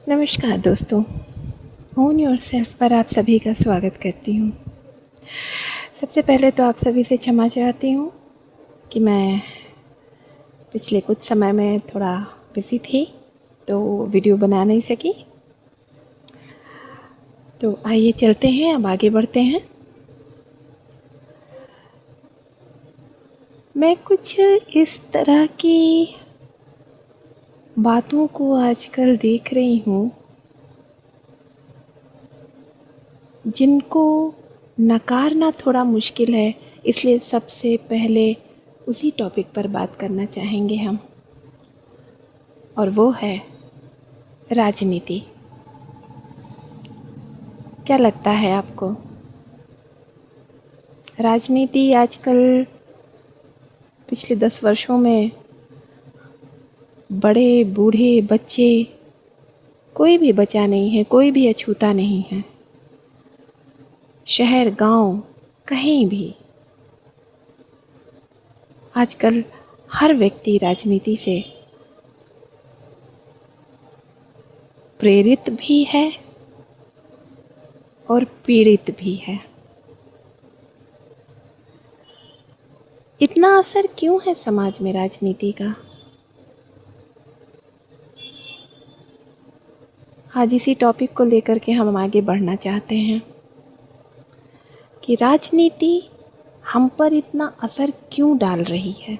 नमस्कार दोस्तों, own your self पर आप सभी का स्वागत करती हूँ। सबसे पहले तो आप सभी से क्षमा चाहती हूँ कि मैं पिछले कुछ समय में थोड़ा बिज़ी थी तो वीडियो बना नहीं सकी। तो आइए चलते हैं, अब आगे बढ़ते हैं। मैं कुछ इस तरह की बातों को आजकल देख रही हूँ जिनको नकारना थोड़ा मुश्किल है, इसलिए सबसे पहले उसी टॉपिक पर बात करना चाहेंगे हम, और वो है राजनीति। क्या लगता है आपको, राजनीति आजकल पिछले 10 वर्षों में बड़े बूढ़े बच्चे कोई भी बचा नहीं है, कोई भी अछूता नहीं है। शहर गांव कहीं भी आजकल हर व्यक्ति राजनीति से प्रेरित भी है और पीड़ित भी है। इतना असर क्यों है समाज में राजनीति का? आज इसी टॉपिक को लेकर के हम आगे बढ़ना चाहते हैं कि राजनीति हम पर इतना असर क्यों डाल रही है।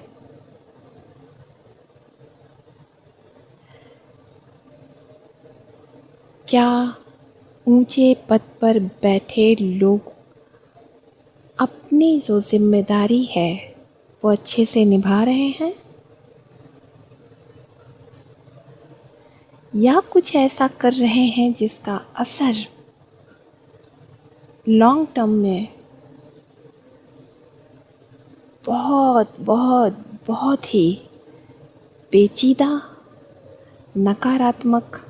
क्या ऊंचे पद पर बैठे लोग अपनी जो जिम्मेदारी है वो अच्छे से निभा रहे हैं, या कुछ ऐसा कर रहे हैं जिसका असर लॉन्ग टर्म में बहुत बहुत बहुत ही पेचीदा, नकारात्मक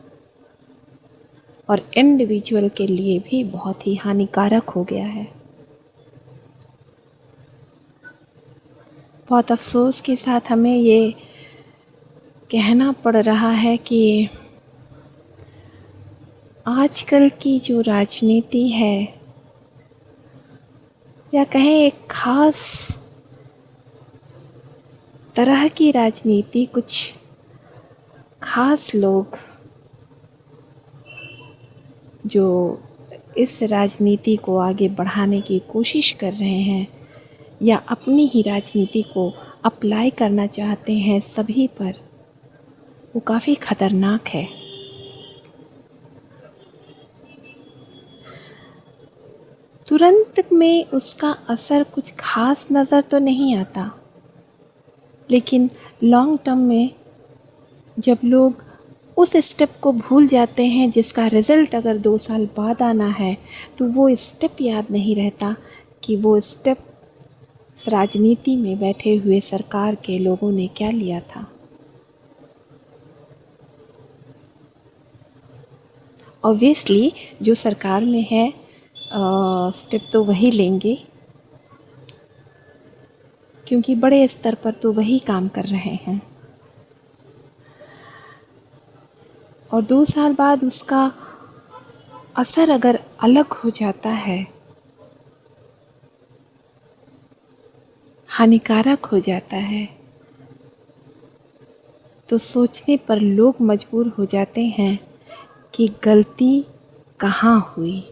और इंडिविजुअल के लिए भी बहुत ही हानिकारक हो गया है। बहुत अफसोस के साथ हमें ये कहना पड़ रहा है कि आजकल की जो राजनीति है, या कहें एक ख़ास तरह की राजनीति, कुछ ख़ास लोग जो इस राजनीति को आगे बढ़ाने की कोशिश कर रहे हैं या अपनी ही राजनीति को अप्लाई करना चाहते हैं सभी पर, वो काफ़ी ख़तरनाक है। तुरंत में उसका असर कुछ खास नज़र तो नहीं आता, लेकिन लॉन्ग टर्म में जब लोग उस स्टेप को भूल जाते हैं जिसका रिज़ल्ट अगर 2 साल बाद आना है, तो वो स्टेप याद नहीं रहता कि वो स्टेप राजनीति में बैठे हुए सरकार के लोगों ने क्या लिया था। ऑब्वियसली जो सरकार में है स्टेप तो वही लेंगे, क्योंकि बड़े स्तर पर तो वही काम कर रहे हैं, और 2 साल बाद उसका असर अगर अलग हो जाता है, हानिकारक हो जाता है, तो सोचने पर लोग मजबूर हो जाते हैं कि गलती कहाँ हुई,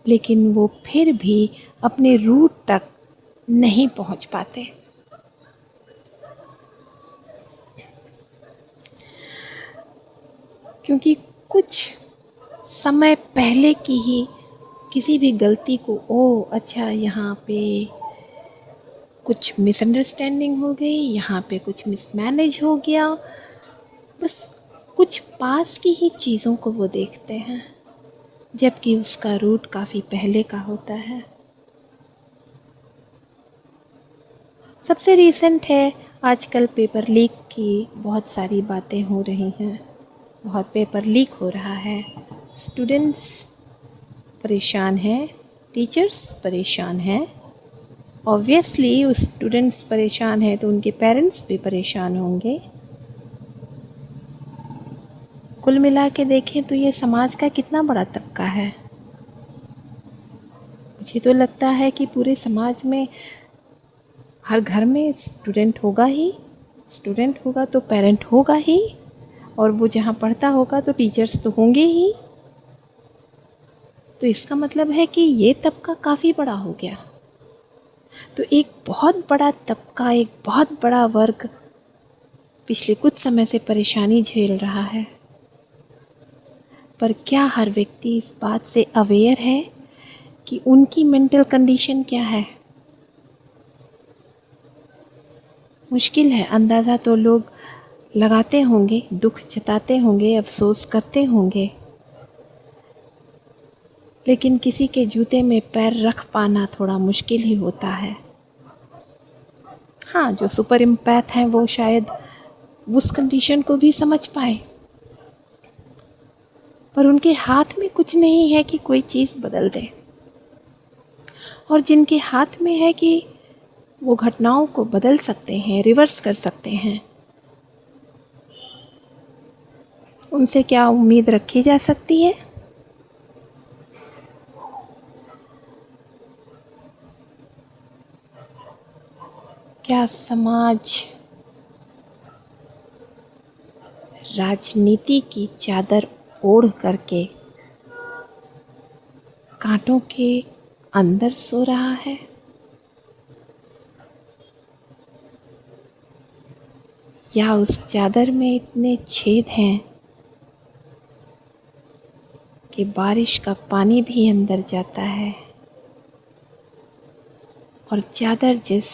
लेकिन वो फिर भी अपने रूट तक नहीं पहुंच पाते। क्योंकि कुछ समय पहले की ही किसी भी गलती को अच्छा यहाँ पे कुछ मिसअंडरस्टैंडिंग हो गई, यहाँ पे कुछ मिसमैनेज हो गया, बस कुछ पास की ही चीज़ों को वो देखते हैं, जबकि उसका रूट काफ़ी पहले का होता है। सबसे रीसेंट है आजकल पेपर लीक की बहुत सारी बातें हो रही हैं, बहुत पेपर लीक हो रहा है। स्टूडेंट्स परेशान हैं, टीचर्स परेशान हैं, ऑब्वियसली उस स्टूडेंट्स परेशान हैं तो उनके पेरेंट्स भी परेशान होंगे। कुल मिला के देखें तो ये समाज का कितना बड़ा तबका है। मुझे तो लगता है कि पूरे समाज में हर घर में स्टूडेंट होगा ही, स्टूडेंट होगा तो पेरेंट होगा ही, और वो जहाँ पढ़ता होगा तो टीचर्स तो होंगे ही। तो इसका मतलब है कि ये तबका काफ़ी बड़ा हो गया। तो एक बहुत बड़ा तबका, एक बहुत बड़ा वर्ग पिछले कुछ समय से परेशानी झेल रहा है। पर क्या हर व्यक्ति इस बात से अवेयर है कि उनकी मेंटल कंडीशन क्या है? मुश्किल है। अंदाज़ा तो लोग लगाते होंगे, दुख जताते होंगे, अफसोस करते होंगे, लेकिन किसी के जूते में पैर रख पाना थोड़ा मुश्किल ही होता है। हाँ, जो सुपर एम्पैथ हैं वो शायद उस कंडीशन को भी समझ पाए, पर उनके हाथ में कुछ नहीं है कि कोई चीज़ बदल दें। और जिनके हाथ में है कि वो घटनाओं को बदल सकते हैं, रिवर्स कर सकते हैं, उनसे क्या उम्मीद रखी जा सकती है? क्या समाज राजनीति की चादर ओढ़ करके कांटों के अंदर सो रहा है? या उस चादर में इतने छेद हैं कि बारिश का पानी भी अंदर जाता है, और चादर जिस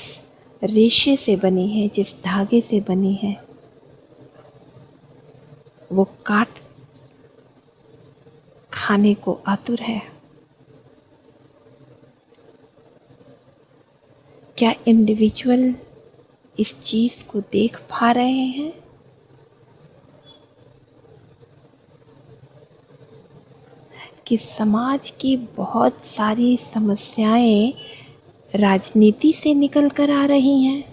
रेशे से बनी है, जिस धागे से बनी है, वो काट खाने को आतुर है। क्या इंडिविजुअल इस चीज़ को देख पा रहे हैं? कि समाज की बहुत सारी समस्याएं राजनीति से निकल कर आ रही हैं।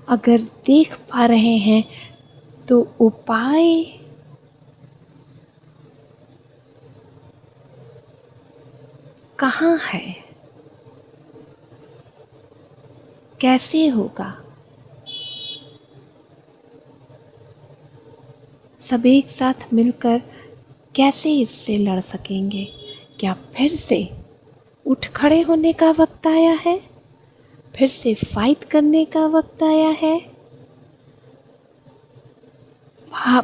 अगर देख पा रहे हैं तो उपाय कहाँ है? कैसे होगा? सब एक साथ मिलकर कैसे इससे लड़ सकेंगे? क्या फिर से उठ खड़े होने का वक्त आया है? फिर से फाइट करने का वक्त आया है?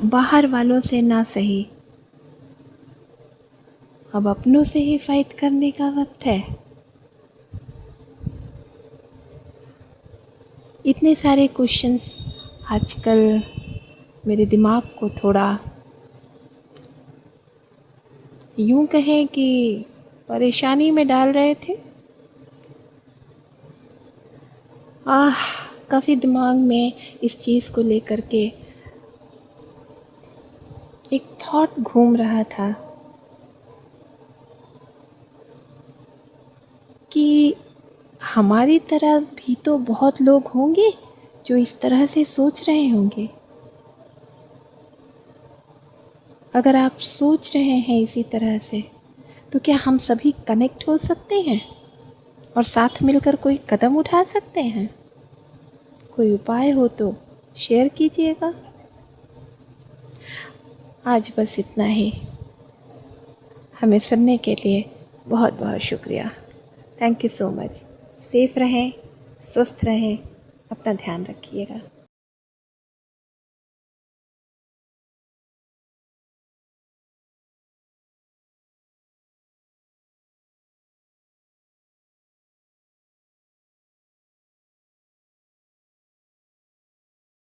बाहर वालों से ना सही, अब अपनों से ही फाइट करने का वक्त है। इतने सारे क्वेश्चंस आजकल मेरे दिमाग को थोड़ा यूं कहें कि परेशानी में डाल रहे थे। काफ़ी दिमाग में इस चीज़ को लेकर के एक थॉट घूम रहा था कि हमारी तरह भी तो बहुत लोग होंगे जो इस तरह से सोच रहे होंगे। अगर आप सोच रहे हैं इसी तरह से, तो क्या हम सभी कनेक्ट हो सकते हैं और साथ मिलकर कोई कदम उठा सकते हैं? कोई उपाय हो तो शेयर कीजिएगा। आज बस इतना ही। हमें सुनने के लिए बहुत बहुत शुक्रिया। Thank you so much. Safe रहें, स्वस्थ रहें, अपना ध्यान रखिएगा।